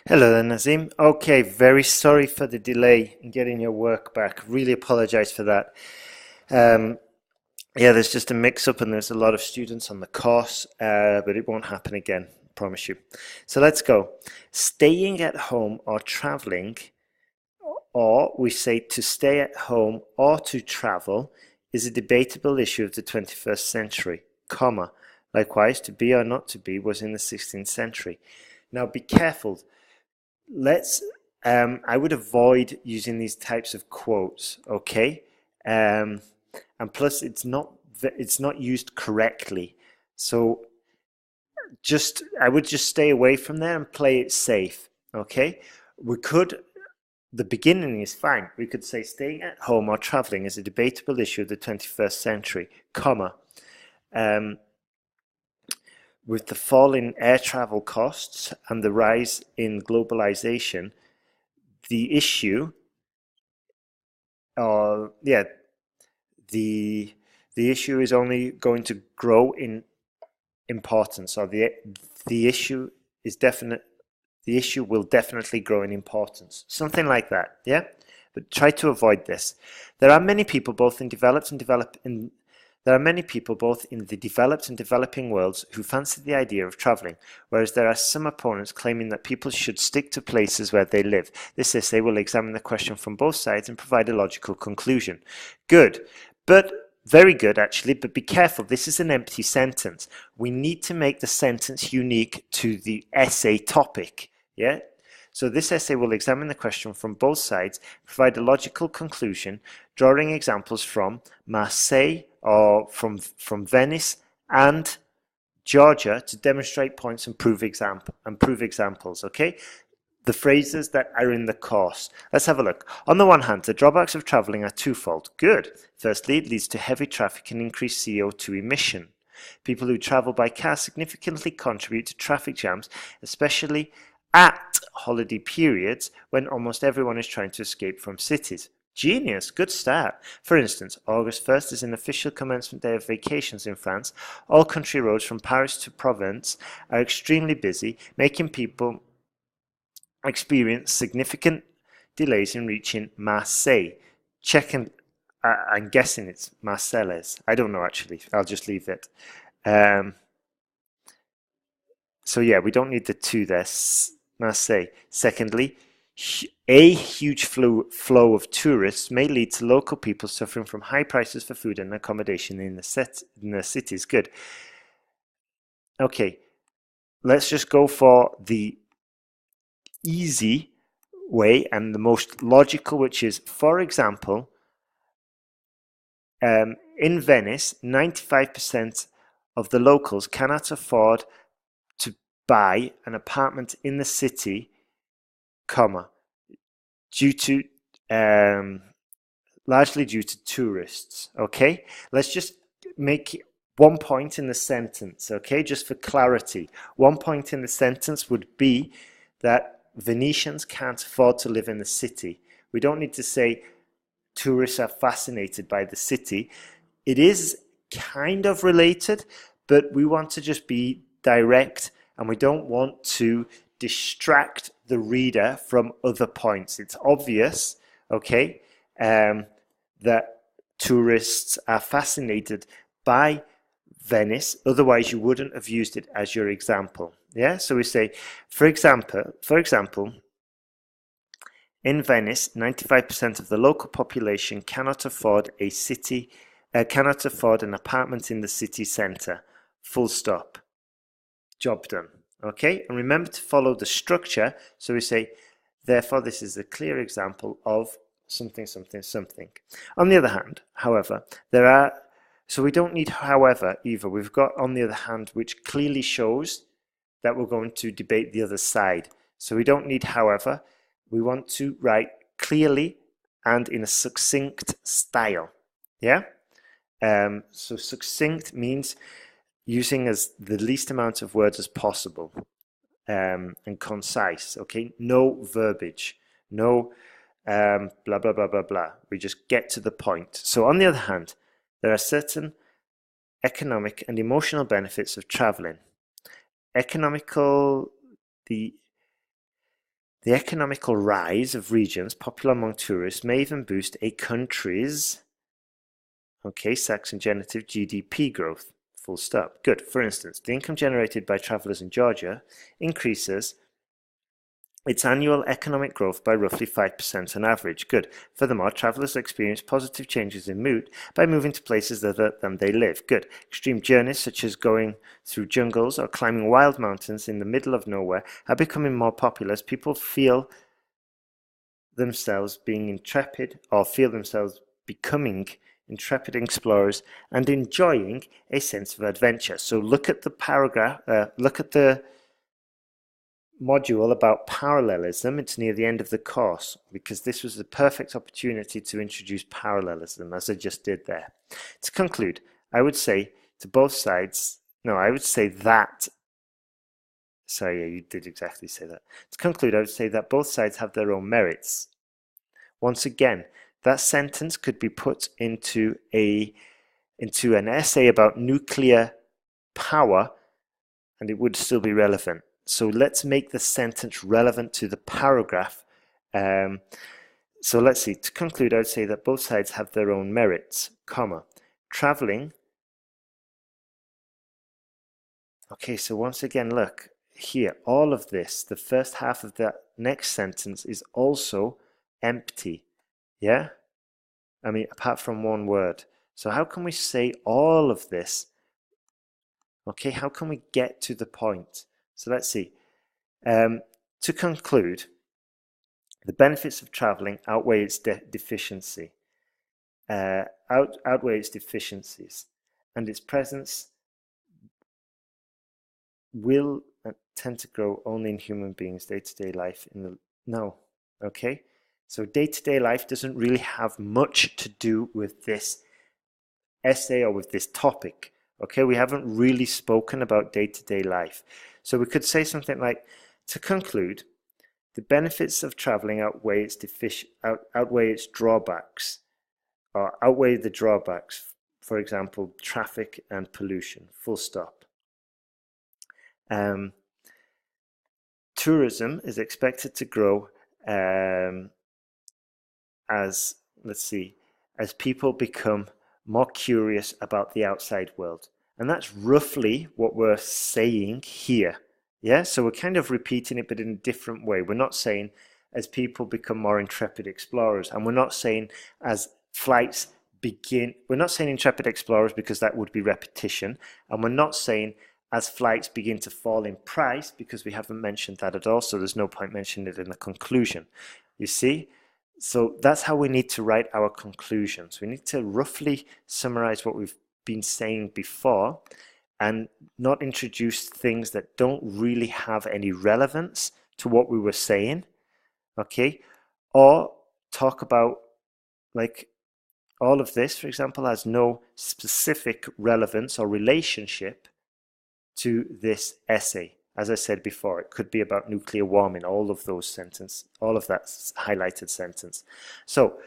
Hello there, Nazim. Okay, very sorry for the delay in getting your work back. Really apologize for that. Um, yeah, there's just a mix-up and there's a lot of students on the course, but it won't happen again, promise you. So let's go. Staying at home or traveling, or we say to stay at home or to travel, is a debatable issue of the 21st century, comma. Likewise, to be or not to be was in the 16th century. Now be careful. Let's I would avoid using these types of quotes, okay? And plus it's not used correctly. So just I would just stay away from there and play it safe, okay? We could The beginning is fine. We could say staying at home or traveling is a debatable issue of the 21st century, comma. Um, with the fall in air travel costs and the rise in globalization, the issue, yeah, the the issue is only going to grow in importance, or the issue is definite. The issue will definitely grow in importance, something like that. Yeah, but try to avoid this. There are many people both in developed and develop in There are many people both in the developed and developing worlds who fancy the idea of traveling, whereas there are some opponents claiming that people should stick to places where they live. This essay will examine the question from both sides and provide a logical conclusion. Good, but very good actually, but be careful, this is an empty sentence. We need to make the sentence unique to the essay topic. Yeah? So this essay will examine the question from both sides, provide a logical conclusion, drawing examples from Marseille or from Venice and Georgia to demonstrate points and prove examples. Okay, the phrases that are in the course. Let's have a look. On the one hand, the drawbacks of traveling are twofold. Good. Firstly, it leads to heavy traffic and increased CO2 emission. People who travel by car significantly contribute to traffic jams, especially at holiday periods when almost everyone is trying to escape from cities. Genius, good start. For instance, August 1st is an official commencement day of vacations in France. All country roads from Paris to Provence are extremely busy, making people experience significant delays in reaching Marseille. Checking, I'm guessing it's Marseilles. I don't know actually. I'll just leave it. Um, so yeah, we don't need the two there. Marseille. Secondly, a huge flow of tourists may lead to local people suffering from high prices for food and accommodation in the cities. Good. Okay, let's just go for the easy way and the most logical, which is, for example, in Venice, 95% of the locals cannot afford to buy an apartment in the city, comma, due to largely due to tourists. Okay, let's just make one point in the sentence. Okay, just for clarity, one point in the sentence would be that Venetians can't afford to live in the city. We don't need to say tourists are fascinated by the city. It is kind of related, but we want to just be direct and we don't want to distract the reader from other points. It's obvious, okay, that tourists are fascinated by Venice, otherwise you wouldn't have used it as your example. Yeah, so we say, for example, in Venice, 95% of the local population cannot afford an apartment in the city centre. Full stop. Job done. Okay, and remember to follow the structure. So we say, therefore, this is a clear example of something, something, something. On the other hand, however, so we don't need however either. We've got on the other hand, which clearly shows that we're going to debate the other side. So we don't need however. We want to write clearly and in a succinct style. Yeah? So succinct means using as the least amount of words as possible, and concise. Okay? No verbiage. No blah, blah, blah, blah, blah. We just get to the point. So on the other hand, there are certain economic and emotional benefits of traveling. Economical, the The economical rise of regions popular among tourists may even boost a country's, okay, Saxon genitive, GDP growth. Full stop. Good. For instance, the income generated by travelers in Georgia increases its annual economic growth by roughly 5% on average. Good. Furthermore, travelers experience positive changes in mood by moving to places other than they live. Good. Extreme journeys such as going through jungles or climbing wild mountains in the middle of nowhere are becoming more popular as people feel themselves being intrepid or feel themselves becoming intrepid explorers and enjoying a sense of adventure. So look at the paragraph, look at the module about parallelism. It's near the end of the course because this was the perfect opportunity to introduce parallelism as I just did there. To conclude, I would say to both sides, no, I would say that, sorry, yeah, you did exactly say that. To conclude, I would say that both sides have their own merits. Once again, that sentence could be put into an essay about nuclear power and it would still be relevant. So let's make the sentence relevant to the paragraph. So let's see. To conclude, I would say that both sides have their own merits, comma. Traveling. Okay, so once again, look here. All of this, the first half of the next sentence is also empty. Yeah? I mean, apart from one word. So how can we say all of this? Okay, how can we get to the point? So let's see. To conclude, the benefits of traveling outweigh its deficiency, outweigh its deficiencies, and its presence will tend to grow only in human beings' day-to-day life. Okay. So day-to-day life doesn't really have much to do with this essay or with this topic. Okay, we haven't really spoken about day-to-day life. So we could say something like, to conclude, the benefits of traveling outweigh its drawbacks, or outweigh the drawbacks, for example, traffic and pollution, full stop. Tourism is expected to grow as people become more curious about the outside world. And that's roughly what we're saying here. Yeah, so we're kind of repeating it, but in a different way. We're not saying as people become more intrepid explorers, and we're not saying as flights begin, we're not saying intrepid explorers because that would be repetition, and we're not saying as flights begin to fall in price because we haven't mentioned that at all, so there's no point mentioning it in the conclusion. You see? So that's how we need to write our conclusions. We need to roughly summarize what we've been saying before and not introduce things that don't really have any relevance to what we were saying, okay? Or talk about, like, all of this, for example, has no specific relevance or relationship to this essay. As I said before, it could be about nuclear warming, all of those sentences, all of that highlighted sentence. So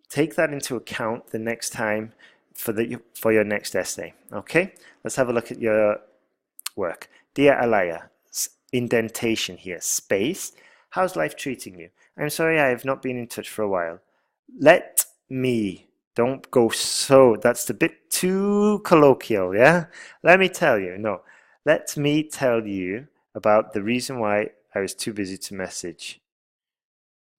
take that into account the next time for your next essay. Okay, let's have a look at your work. Dear Alaya, indentation here, space. How's life treating you? I'm sorry I have not been in touch for a while. Let me, don't go so, that's a bit too colloquial, yeah? Let me tell you, no. Let me tell you about the reason why I was too busy to message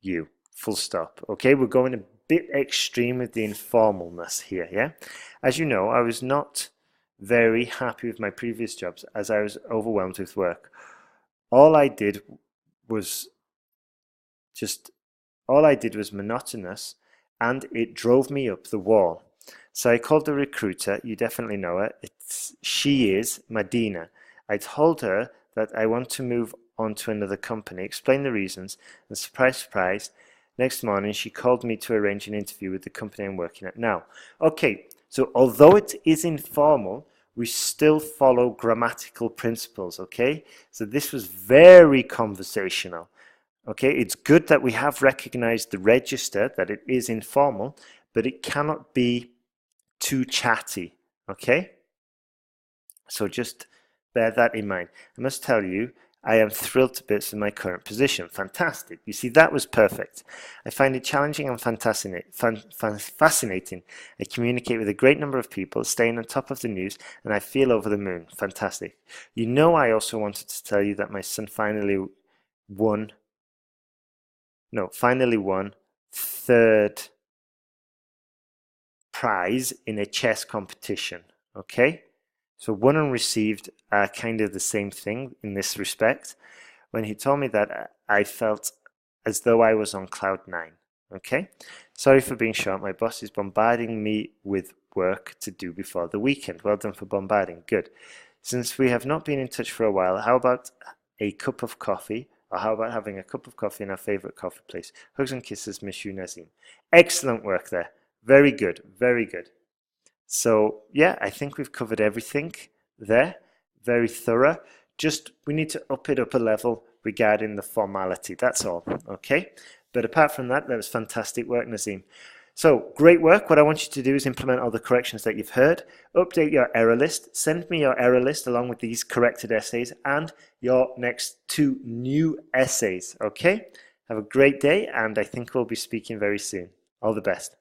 you. Full stop. Okay, we're going a bit extreme with the informalness here, yeah? As you know, I was not very happy with my previous jobs as I was overwhelmed with work. All I did was monotonous and it drove me up the wall. So I called the recruiter, you definitely know her, she is Madina. I told her that I want to move on to another company, explained the reasons, and surprise, surprise, next morning she called me to arrange an interview with the company I'm working at now. Okay, so although it is informal, we still follow grammatical principles, okay? So this was very conversational. Okay, it's good that we have recognized the register, that it is informal, but it cannot be too chatty, okay? So just bear that in mind. I must tell you, I am thrilled to bits with my current position. Fantastic. You see, that was perfect. I find it challenging and fascinating. I communicate with a great number of people, staying on top of the news, and I feel over the moon. Fantastic. You know, I also wanted to tell you that my son finally won third prize in a chess competition. Okay? So won and received are kind of the same thing in this respect. When he told me that, I felt as though I was on cloud nine. Okay? Sorry for being short. My boss is bombarding me with work to do before the weekend. Well done for bombarding. Good. Since we have not been in touch for a while, how about a cup of coffee? Or how about having a cup of coffee in our favorite coffee place? Hugs and kisses, miss you, Nazym. Excellent work there. Very good. Very good. So yeah, I think we've covered everything there. Very thorough. Just we need to up it up a level regarding the formality. That's all. Okay. But apart from that, that was fantastic work, Nazym. So great work. What I want you to do is implement all the corrections that you've heard, update your error list, send me your error list along with these corrected essays and your next 2 new essays. Okay. Have a great day, and I think we'll be speaking very soon. All the best.